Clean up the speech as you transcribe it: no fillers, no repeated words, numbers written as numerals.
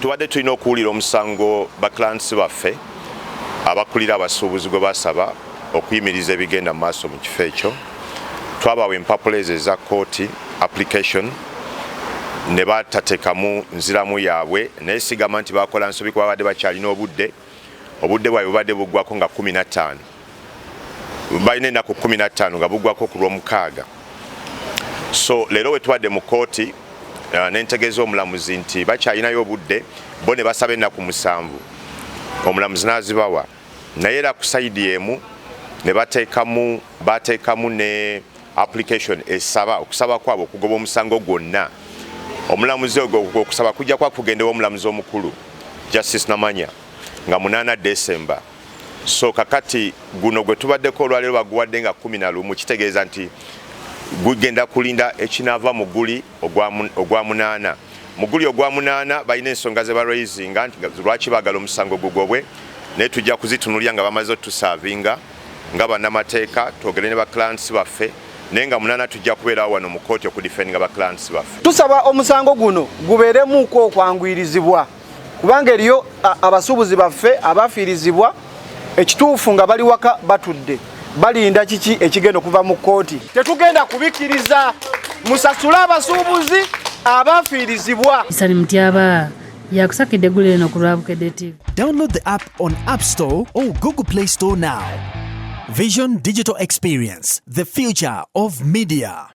tubadde tulina okuwulira omusango bakiransi baffe abakulira abasuubuzi gwe basaba okuyimiriza ebigenda mu maaso mu kifo ekyo. Twabawa empapula ezo eza kooti application ne batateekamu nziramu yaabwe, naye sigamba nti bakola nsobi kuba badde bakyalina obudde bwabwe bubadde buggwako nga 15 balina ennaku 15 nga buggwako ku lw'omukaaga. So leero we tubadde mu kooti nentegeeza omulamuzi nti bakyalinayo obudde bo ne basaba ennaku 7 omulamuzi n'azibawa, naye era ku sayidi emu ne bateekamu ne application esaba okusaba kwabo okugoba omusango gwonna. Omulamuzi ogwo okusaba kujja kwa kugendewa omulamuzi omukulu Justice Namanya nga 8 December. So kakati guno gwe tubaddeko olwaleero baguwadde nga 11 kitegeeza nti gugenda kulinda ekinaava mu guli ogwa 8. Mu guli ogwa 8 balina ensonga ze baraisinga nti lwaki baagala omusango gugobwe, naye tujja kuzitunulya nga bamaze otusavinga nga bannamateeka twogere ne bakiransi baffe, naye nga 8 tujja kubeerawo wano mu kooti okudifendinga bakiransi baffe. Tusaba omusango guno gubeeremuuko okwangwirizibwa kubanga eriyo abasuubuzi baffe abafiirizibwa ekituufu nga bali waka batudde balinda kiki ekigenda okuva mu kooti. Tetugenda kubikkiriza, musasule abasuubuzi abafiirizibwa. Isani Mutyaba yakusakidde eggulu eno ku Lwabukedde TV. Download the app on App Store or Google Play Store now. Vision Digital Experience, the future of media.